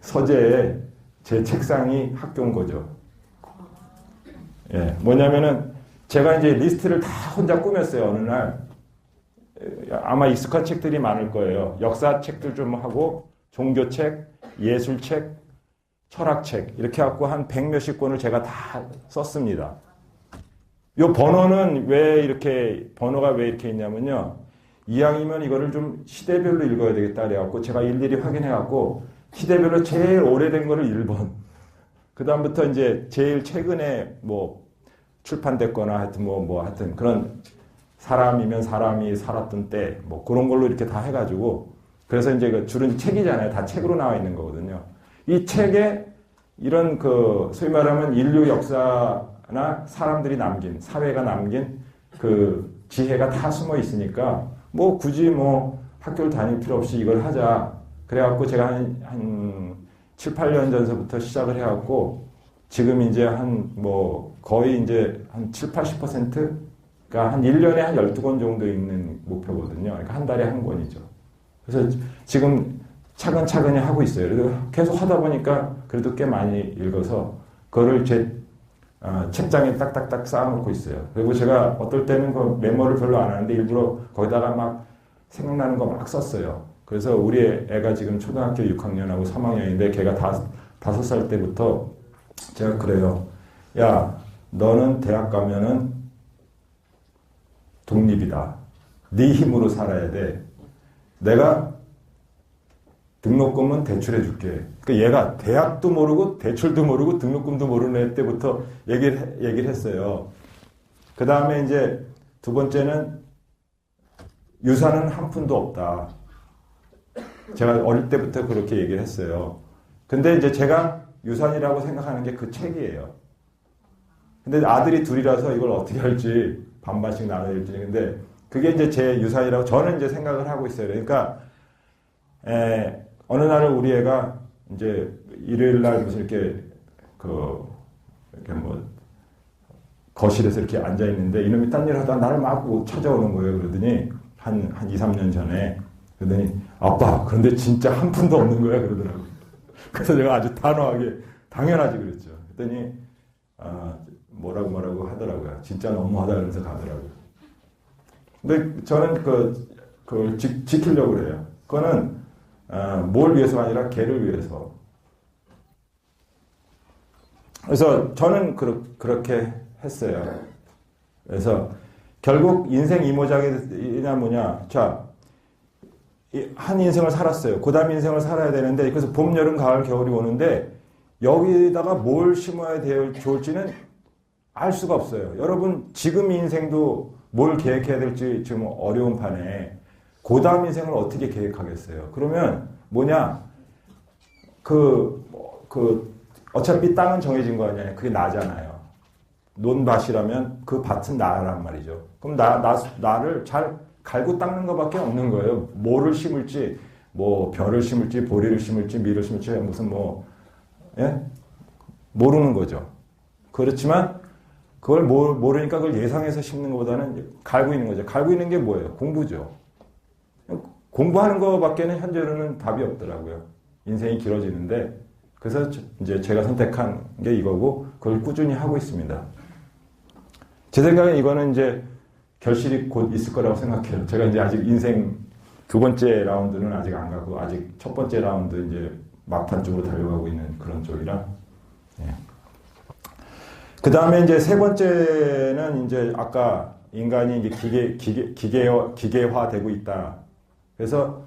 서재에 제 책상이 학교인 거죠. 예, 뭐냐면은 제가 이제 리스트를 다 혼자 꾸몄어요. 어느 날 아마 익숙한 책들이 많을 거예요. 역사 책들 좀 하고 종교책, 예술책, 철학책 이렇게 갖고 한 100몇십 권을 제가 다 썼습니다. 요 번호가 왜 이렇게 있냐면요. 이왕이면 이거를 좀 시대별로 읽어야 되겠다 그래갖고 제가 일일이 확인해갖고 시대별로 제일 오래된 거를 1번. 그 다음부터 이제 제일 최근에 뭐 출판됐거나 하여튼 그런 사람이면 사람이 살았던 때 뭐 그런 걸로 이렇게 다 해가지고 그래서 이제 줄은 책이잖아요. 다 책으로 나와 있는 거거든요. 이 책에 이런 소위 말하면 인류 역사나 사람들이 남긴, 사회가 남긴 그 지혜가 다 숨어 있으니까 뭐 굳이 뭐 학교를 다닐 필요 없이 이걸 하자. 그래갖고 제가 한 7, 8년 전서부터 시작을 해갖고 지금 이제 거의 이제 한 7, 80%가 한 1년에 한 12권 정도 읽는 목표거든요. 그러니까 한 달에 한 권이죠. 그래서 지금 차근차근히 하고 있어요. 그래도 계속 하다 보니까 그래도 꽤 많이 읽어서 그거를 제 책장에 딱딱딱 쌓아놓고 있어요. 그리고 제가 어떨 때는 그 메모를 별로 안 하는데 일부러 거기다가 막 생각나는 거 막 썼어요. 그래서 우리 애가 지금 초등학교 6학년하고 3학년인데 걔가 5살 때부터 제가 그래요. 야, 너는 대학 가면은 독립이다. 네 힘으로 살아야 돼. 내가 등록금은 대출해 줄게. 그러니까 얘가 대학도 모르고 대출도 모르고 등록금도 모르는 애 때부터 얘기를 했어요. 그 다음에 이제 두 번째는 유산은 한 푼도 없다. 제가 어릴 때부터 그렇게 얘기를 했어요. 근데 이제 제가 유산이라고 생각하는 게 그 책이에요. 근데 아들이 둘이라서 이걸 어떻게 할지 반반씩 나눠야 될지. 근데 그게 이제 제 유산이라고 저는 이제 생각을 하고 있어요. 그러니까, 어느 날은 우리 애가 이제 일요일 날 무슨 이렇게 이렇게 뭐 거실에서 이렇게 앉아 있는데 이놈이 딴 일을 하다가 나를 막 찾아오는 거예요. 그러더니 한 2, 3년 전에 그러더니 아빠 그런데 진짜 한 푼도 없는 거야 그러더라고요. 그래서 제가 아주 단호하게 당연하지 그랬죠. 그랬더니 뭐라고 하더라고요. 진짜 너무하다 그러면서 가더라고요. 근데 저는 그걸 지키려고 그래요. 그거는 뭘 위해서가 아니라 걔를 위해서. 그래서 저는 그렇게 했어요. 그래서 결국 인생 이모작이냐 뭐냐. 자, 한 인생을 살았어요. 그 다음 인생을 살아야 되는데 그래서 봄, 여름, 가을, 겨울이 오는데 여기다가 뭘 심어야 좋을지는 알 수가 없어요. 여러분 지금 인생도 뭘 계획해야 될지 지금 어려운 판에 그 다음 인생을 어떻게 계획하겠어요? 그러면 뭐냐? 어차피 땅은 정해진 거 아니에요. 그게 나잖아요. 논밭이라면 그 밭은 나란 말이죠. 그럼 나를 잘 갈고 닦는 것밖에 없는 거예요. 뭐를 심을지, 뭐 벼를 심을지, 보리를 심을지, 밀을 심을지 무슨 모르는 거죠. 그렇지만 그걸 모르니까 그걸 예상해서 심는 것보다는 갈고 있는 거죠. 갈고 있는 게 뭐예요? 공부죠. 공부하는 것밖에는 현재로는 답이 없더라고요. 인생이 길어지는데 그래서 이제 제가 선택한 게 이거고 그걸 꾸준히 하고 있습니다. 제 생각엔 이거는 이제 결실이 곧 있을 거라고 생각해요. 제가 이제 아직 인생 두 번째 라운드는 아직 안 가고 아직 첫 번째 라운드 이제 막판 쪽으로 달려가고 있는 그런 쪽이라. 예. 그 다음에 이제 세 번째는 이제 아까 인간이 이제 기계화되고 있다. 그래서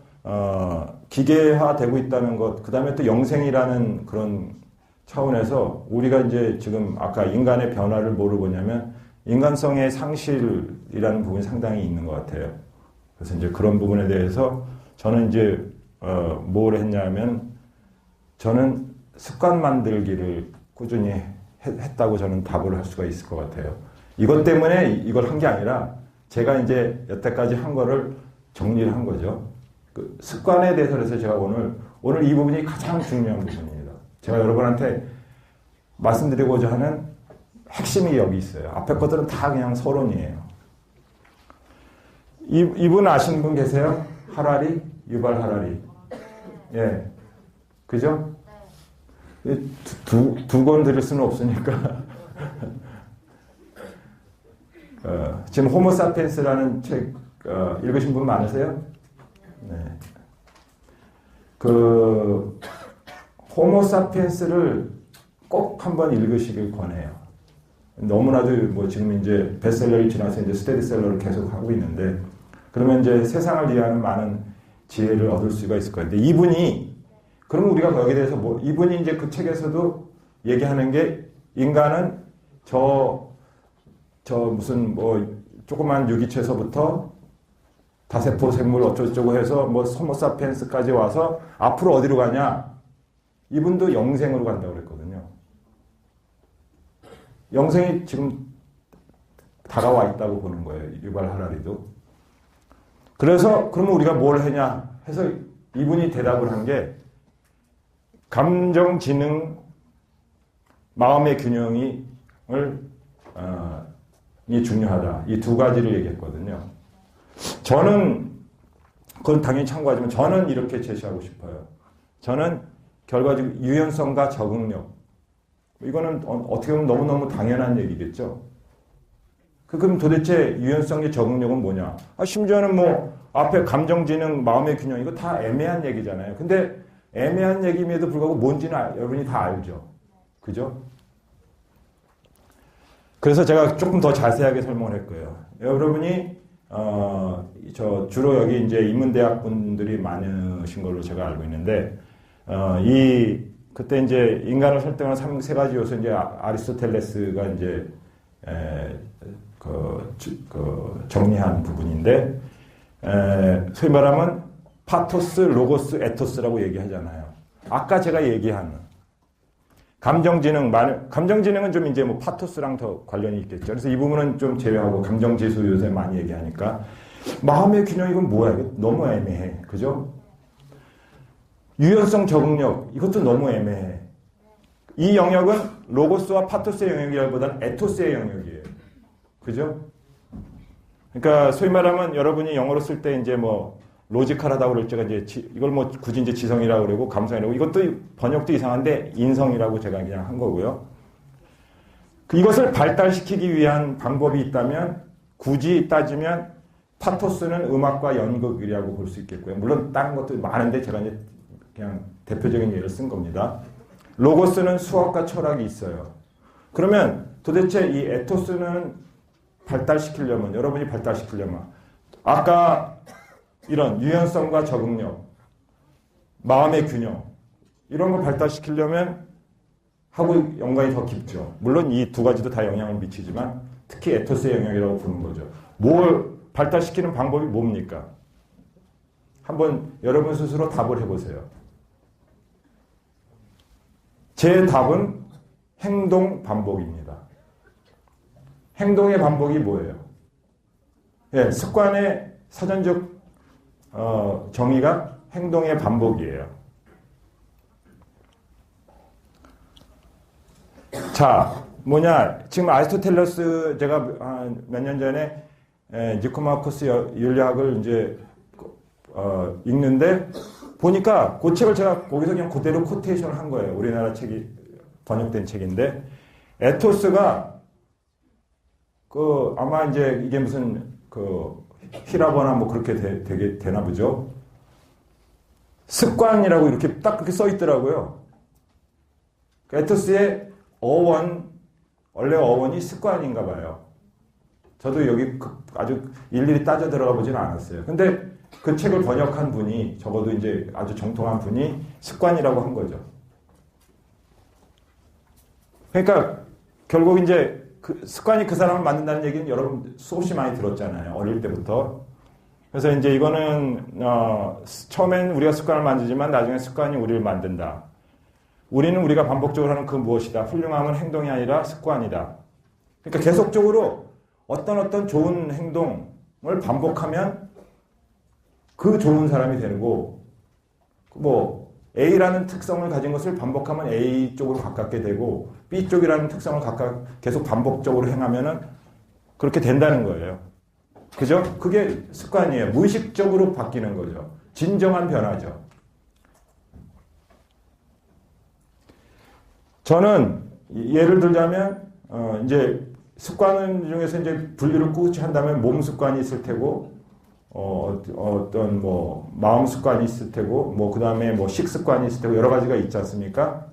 기계화되고 있다는 것, 그 다음에 또 영생이라는 그런 차원에서 우리가 이제 지금 아까 인간의 변화를 뭐로 보냐면 인간성의 상실이라는 부분이 상당히 있는 것 같아요. 그래서 이제 그런 부분에 대해서 저는 이제 뭘 했냐면 저는 습관 만들기를 꾸준히 했다고 저는 답을 할 수가 있을 것 같아요. 이것 때문에 이걸 한 게 아니라 제가 이제 여태까지 한 거를 정리를 한 거죠. 그 습관에 대해서 그래서 제가 오늘 이 부분이 가장 중요한 부분입니다. 제가 여러분한테 말씀드리고자 하는 핵심이 여기 있어요. 앞에 것들은 다 그냥 서론이에요. 이분 아시는 분 계세요? 하라리? 유발 하라리. 예. 그죠? 두 권 드릴 수는 없으니까. 지금 호모사피엔스라는 책 읽으신 분 많으세요? 네. 그 호모사피엔스를 꼭 한번 읽으시길 권해요. 너무나도 뭐 지금 이제 베스트셀러를 지나서 이제 스테디셀러를 계속 하고 있는데 그러면 이제 세상을 이해하는 많은 지혜를 얻을 수가 있을 거예요. 근데 이분이 그러면 우리가 거기에 대해서 이분이 이제 그 책에서도 얘기하는 게 인간은 저 무슨 조그만 유기체에서부터 다세포 생물 어쩌고저쩌고 해서 호모사피엔스까지 와서 앞으로 어디로 가냐? 이분도 영생으로 간다고 그랬거든요. 영생이 지금 다가와 있다고 보는 거예요. 유발 하라리도. 그래서 그러면 우리가 뭘 하냐 해서 이분이 대답을 한 게 감정, 지능, 마음의 균형이 중요하다. 이 두 가지를 얘기했거든요. 저는 그건 당연히 참고하지만 저는 이렇게 제시하고 싶어요. 저는 결과적으로 유연성과 적응력. 이거는 어떻게 보면 너무너무 당연한 얘기겠죠. 그럼 도대체 유연성의 적응력은 뭐냐? 심지어는 앞에 감정지능, 마음의 균형 이거 다 애매한 얘기잖아요. 근데 애매한 얘기임에도 불구하고 뭔지는 여러분이 다 알죠. 그죠? 그래서 제가 조금 더 자세하게 설명을 할 거예요. 여러분이 주로 여기 이제 인문대학 분들이 많으신 걸로 제가 알고 있는데, 그때 이제 인간을 설득하는 세 가지 요소, 이제 아리스토텔레스가 이제, 정리한 부분인데, 소위 말하면 파토스, 로고스, 에토스라고 얘기하잖아요. 아까 제가 얘기한 감정지능은 좀 이제 뭐 파토스랑 더 관련이 있겠죠. 그래서 이 부분은 좀 제외하고, 감정지수 요새 많이 얘기하니까 마음의 균형, 이건 뭐야? 이거 너무 애매해. 그죠? 유연성, 적응력, 이것도 너무 애매해. 이 영역은 로고스와 파토스의 영역이라기보다는 에토스의 영역이에요. 그죠? 그러니까 소위 말하면 여러분이 영어로 쓸 때 이제 뭐 로지컬하다고 그럴 때가 이제 이걸 뭐 굳이 이제 지성이라고 그러고 감성이라고, 이것도 번역도 이상한데 인성이라고 제가 그냥 한 거고요. 이것을 발달시키기 위한 방법이 있다면 굳이 따지면 파토스는 음악과 연극이라고 볼 수 있겠고요. 물론 다른 것도 많은데 제가 이제 그냥 대표적인 예를 쓴 겁니다. 로고스는 수학과 철학이 있어요. 그러면 도대체 이 에토스는 여러분이 발달시키려면 아까 이런 유연성과 적응력, 마음의 균형, 이런 걸 발달시키려면 하고 연관이 더 깊죠. 물론 이 두 가지도 다 영향을 미치지만 특히 에토스의 영역이라고 부르는 거죠. 뭘 발달시키는 방법이 뭡니까? 한번 여러분 스스로 답을 해보세요. 제 답은 행동 반복입니다. 행동의 반복이 뭐예요? 예, 습관의 사전적 정의가 행동의 반복이에요. 자, 지금 아리스토텔레스 제가 몇 년 전에 니코마코스 윤리학을 이제 읽는데 보니까 그 책을 제가 거기서 그냥 그대로 코테이션을 한 거예요. 우리나라 책이 번역된 책인데, 에토스가 아마 이제 이게 무슨 히라버나 뭐 그렇게 되나 보죠. 습관이라고 이렇게 딱 그렇게 써 있더라고요. 에토스의 원래 어원이 습관인가 봐요. 저도 여기 아주 일일이 따져 들어가 보지는 않았어요. 근데 그 책을 번역한 분이, 적어도 이제 아주 정통한 분이 습관이라고 한 거죠. 그러니까 결국 이제 그 습관이 그 사람을 만든다는 얘기는 여러분 수없이 많이 들었잖아요. 어릴 때부터. 그래서 이제 이거는 처음엔 우리가 습관을 만들지만 나중에 습관이 우리를 만든다. 우리는 우리가 반복적으로 하는 그 무엇이다. 훌륭함은 행동이 아니라 습관이다. 그러니까 계속적으로 어떤 좋은 행동을 반복하면 그 좋은 사람이 되고, 뭐 A라는 특성을 가진 것을 반복하면 A 쪽으로 가깝게 되고, B 쪽이라는 특성을 계속 반복적으로 행하면은 그렇게 된다는 거예요. 그죠? 그게 습관이에요. 무의식적으로 바뀌는 거죠. 진정한 변화죠. 저는 예를 들자면 이제 습관 중에서 이제 분류를 꾸준히 한다면 몸 습관이 있을 테고, 어떤 뭐 마음 습관이 있을 테고, 뭐 그다음에 뭐 식습관이 있을 테고, 여러 가지가 있지 않습니까?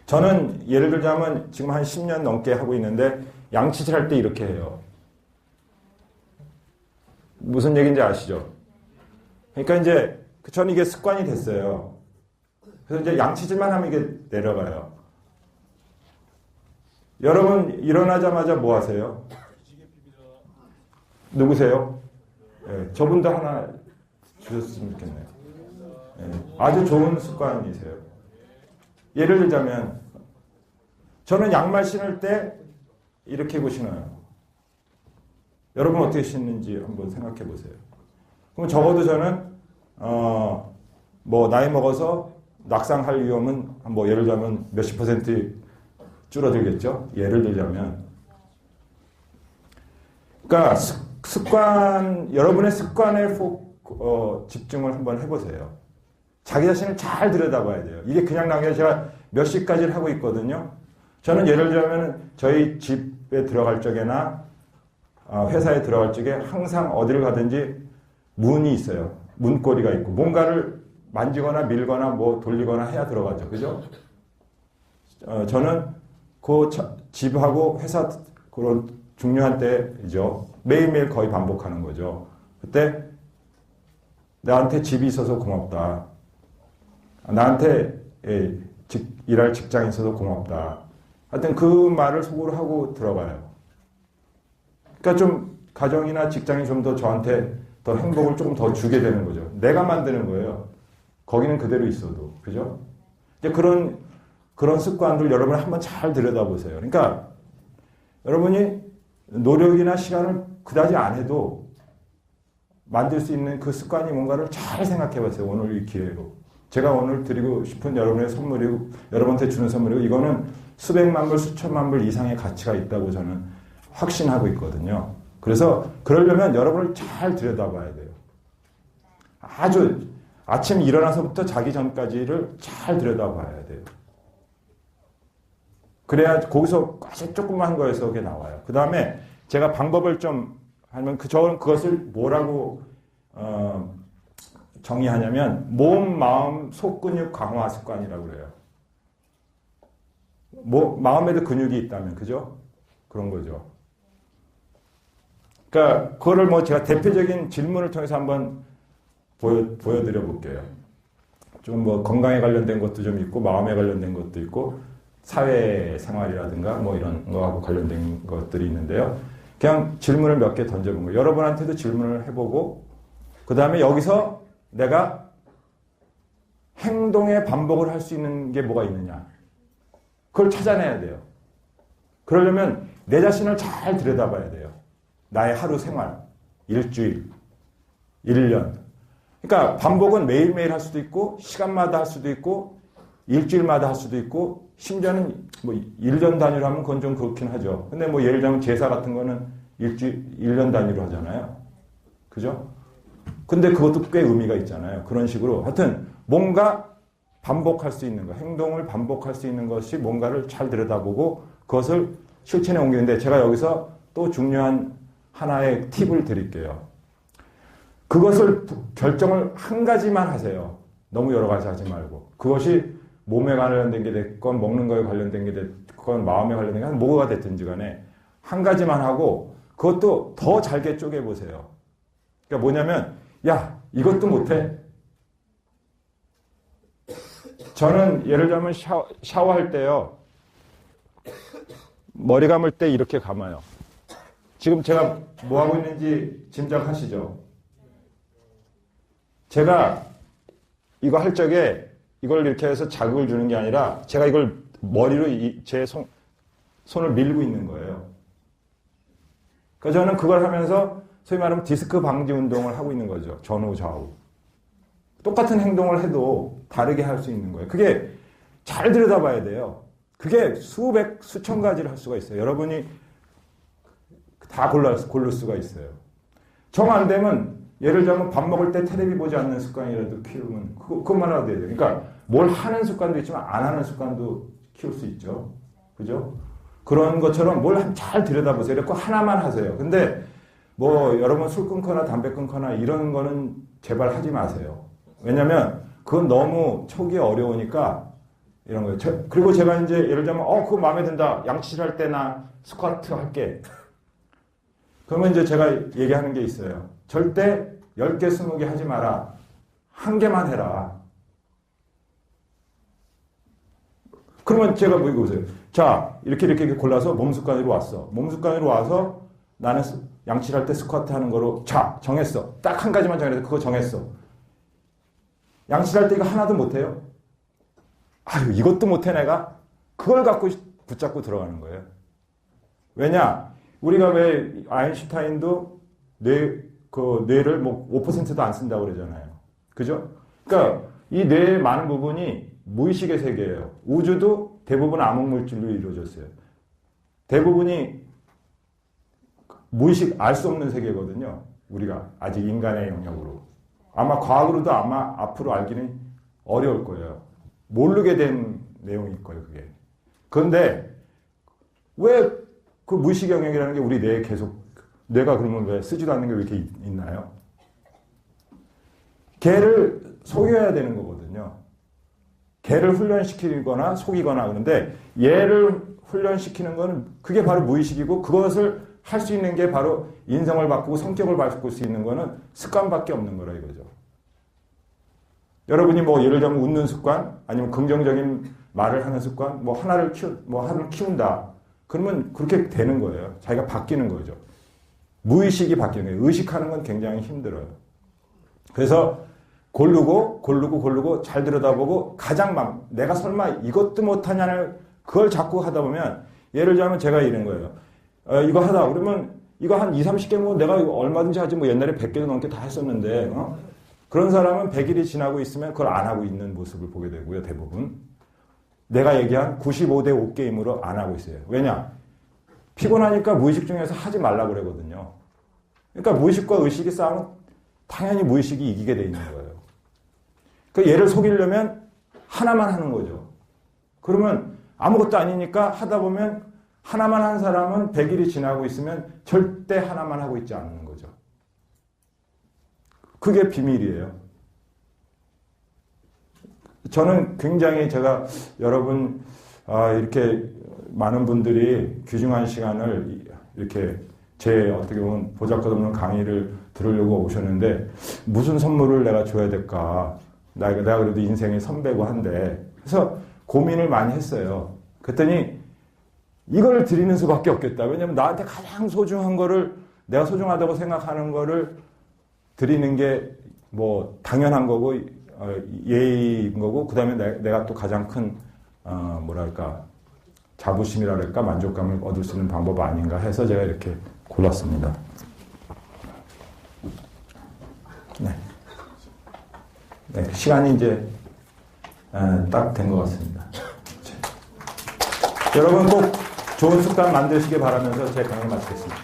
저는 예를 들자면 지금 한 10년 넘게 하고 있는데 양치질 할 때 이렇게 해요. 무슨 얘기인지 아시죠? 그러니까 이제 저는 이게 습관이 됐어요. 그래서 이제 양치질만 하면 이게 내려가요. 여러분 일어나자마자 뭐 하세요? 누구세요? 네, 저분도 하나 주셨으면 좋겠네요. 네, 아주 좋은 습관이세요. 예를 들자면 저는 양말 신을 때 이렇게 입고 신어요. 여러분 어떻게 신는지 한번 생각해 보세요. 그럼 적어도 저는 뭐 나이 먹어서 낙상할 위험은 뭐 예를 들자면 몇십 % 줄어들겠죠. 예를 들자면, 그러니까 여러분의 습관에 집중을 한번 해보세요. 자기 자신을 잘 들여다봐야 돼요. 이게 그냥 나게 제가 몇 시까지를 하고 있거든요. 저는 예를 들자면 저희 집에 들어갈 적에나 회사에 들어갈 적에 항상 어디를 가든지 문이 있어요. 문고리가 있고 뭔가를 만지거나 밀거나 뭐 돌리거나 해야 들어가죠. 그죠? 저는 그 집하고 회사 그런 중요한 때이죠. 매일매일 거의 반복하는 거죠. 그때 나한테 집이 있어서 고맙다. 나한테 일할 직장이 있어서 고맙다. 하여튼 그 말을 속으로 하고 들어가요. 그러니까 좀 가정이나 직장이 좀 더 저한테 더 행복을 조금 더 주게 되는 거죠. 내가 만드는 거예요. 거기는 그대로 있어도. 그죠? 이제 그런 습관들 여러분 한번 잘 들여다보세요. 그러니까 여러분이 노력이나 시간을 그다지 안 해도 만들 수 있는 그 습관이 뭔가를 잘 생각해 보세요. 오늘 이 기회로. 제가 오늘 드리고 싶은 여러분의 선물이고, 여러분한테 주는 선물이고, 이거는 수백만 불, 수천만 불 이상의 가치가 있다고 저는 확신하고 있거든요. 그래서 그러려면 여러분을 잘 들여다봐야 돼요. 아주 아침 일어나서부터 자기 전까지를 잘 들여다봐야 돼요. 그래야 거기서 아주 조그만 거에서 그게 나와요. 그 다음에 제가 방법을 좀 하면 저는 그것을 뭐라고 정의하냐면 몸, 마음, 속 근육 강화 습관이라고 그래요. 마음에도 근육이 있다면 그죠? 그런 거죠. 그러니까 그거를 뭐 제가 대표적인 질문을 통해서 한번 보여드려 볼게요. 좀 뭐 건강에 관련된 것도 좀 있고 마음에 관련된 것도 있고 사회생활이라든가 뭐 이런 거하고 관련된 것들이 있는데요. 그냥 질문을 몇 개 던져본 거예요. 여러분한테도 질문을 해보고 그 다음에 여기서 내가 행동의 반복을 할 수 있는 게 뭐가 있느냐. 그걸 찾아내야 돼요. 그러려면 내 자신을 잘 들여다봐야 돼요. 나의 하루 생활, 일주일, 1년. 그러니까 반복은 매일매일 할 수도 있고 시간마다 할 수도 있고 일주일마다 할 수도 있고 심지어는 뭐 1년 단위로 하면 그건 좀 그렇긴 하죠. 근데 뭐 예를 들면 제사 같은 거는 1년 단위로 하잖아요. 그죠? 근데 그것도 꽤 의미가 있잖아요. 그런 식으로 하여튼 뭔가 반복할 수 있는 거, 행동을 반복할 수 있는 것이 뭔가를 잘 들여다보고 그것을 실천에 옮기는데 제가 여기서 또 중요한 하나의 팁을 드릴게요. 그것을 결정을 한 가지만 하세요. 너무 여러 가지 하지 말고. 그것이 몸에 관련된 게 됐건 먹는 거에 관련된 게 됐건 마음에 관련된 게 뭐가 됐든지 간에 한 가지만 하고 그것도 더 잘게 쪼개보세요. 그러니까 뭐냐면 야 이것도 못해? 저는 예를 들면 샤워할 때요. 머리 감을 때 이렇게 감아요. 지금 제가 뭐 하고 있는지 짐작하시죠? 제가 이거 할 적에 이걸 이렇게 해서 자극을 주는 게 아니라 제가 이걸 머리로 제 손을 밀고 있는 거예요. 그러니까 저는 그걸 하면서 소위 말하면 디스크 방지 운동을 하고 있는 거죠. 전후 좌우. 똑같은 행동을 해도 다르게 할 수 있는 거예요. 그게 잘 들여다봐야 돼요. 그게 수백, 수천 가지를 할 수가 있어요. 여러분이 다 고를 수가 있어요. 정 안 되면 예를 들면 밥 먹을 때 텔레비 보지 않는 습관이라도 키우면 그것만 해도 돼요. 그러니까 뭘 하는 습관도 있지만 안 하는 습관도 키울 수 있죠. 그죠? 그런 것처럼 뭘 잘 들여다보세요. 이렇게 하나만 하세요. 근데 뭐 여러분 술 끊거나 담배 끊거나 이런 거는 제발 하지 마세요. 왜냐면 그건 너무 초기에 어려우니까 이런 거예요. 그리고 제가 이제 예를 들면 그거 마음에 든다. 양치할 때나 스쿼트 할게. 그러면 이제 제가 얘기하는 게 있어요. 절대 10개, 20개 하지 마라. 한 개만 해라. 그러면 제가 뭐 이거 보세요. 자, 이렇게 골라서 몸 습관으로 왔어. 몸 습관으로 와서 나는 양치를 할 때 스쿼트 하는 거로 자, 정했어. 딱 한 가지만 정해서 그거 정했어. 양치를 할 때 이거 하나도 못해요? 아유, 이것도 못해 내가? 그걸 갖고 붙잡고 들어가는 거예요. 왜냐? 우리가 왜 아인슈타인도 뇌를 뭐 5%도 안 쓴다고 그러잖아요. 그죠? 그러니까 이 뇌의 많은 부분이 무의식의 세계예요. 우주도 대부분 암흑물질로 이루어졌어요. 대부분이 무의식 알 수 없는 세계거든요. 우리가 아직 인간의 영역으로. 아마 과학으로도 아마 앞으로 알기는 어려울 거예요. 모르게 된 내용일 거예요, 그게. 그런데 왜 그 무의식 영역이라는 게 우리 뇌에 계속 뇌가 그러면 왜 쓰지도 않는 게 왜 이렇게 있나요? 걔를 속여야 되는 거거든요. 걔를 훈련시키거나 속이거나 그런데 얘를 훈련시키는 거는 그게 바로 무의식이고 그것을 할 수 있는 게 바로 인성을 바꾸고 성격을 바꿀 수 있는 거는 습관밖에 없는 거라 이거죠. 여러분이 뭐 예를 들면 웃는 습관, 아니면 긍정적인 말을 하는 습관, 뭐 하나를 키운다. 그러면 그렇게 되는 거예요. 자기가 바뀌는 거죠. 무의식이 바뀌는 거예요. 의식하는 건 굉장히 힘들어요. 그래서 고르고 잘 들여다보고 가장 내가 설마 이것도 못하냐를 그걸 자꾸 하다 보면 예를 들면 제가 이런 거예요. 이거 하다 그러면 이거 한 20, 30개 뭐 내가 얼마든지 하지 뭐 옛날에 100개도 넘게 다 했었는데 그런 사람은 100일이 지나고 있으면 그걸 안 하고 있는 모습을 보게 되고요. 대부분. 내가 얘기한 95대 5 게임으로 안 하고 있어요. 왜냐? 피곤하니까 무의식 중에서 하지 말라고 그러거든요. 그러니까 무의식과 의식이 싸우면 당연히 무의식이 이기게 돼 있는 거예요. 그 얘를 속이려면 하나만 하는 거죠. 그러면 아무것도 아니니까 하다 보면 하나만 한 사람은 100일이 지나고 있으면 절대 하나만 하고 있지 않는 거죠. 그게 비밀이에요. 저는 굉장히 제가 여러분 이렇게 많은 분들이 귀중한 시간을 이렇게 제 어떻게 보면 보잘것없는 강의를 들으려고 오셨는데 무슨 선물을 내가 줘야 될까? 내가 그래도 인생의 선배고 한데 그래서 고민을 많이 했어요. 그랬더니 이걸 드리는 수밖에 없겠다. 왜냐하면 나한테 가장 소중한 거를 내가 소중하다고 생각하는 거를 드리는 게 뭐 당연한 거고 예의인 거고 그 다음에 내가 또 가장 큰 뭐랄까 자부심이랄까 만족감을 얻을 수 있는 방법 아닌가 해서 제가 이렇게 골랐습니다. 네, 시간이 이제 딱 된 것 같습니다. 여러분 꼭 좋은 습관 만드시길 바라면서 제 강의 마치겠습니다.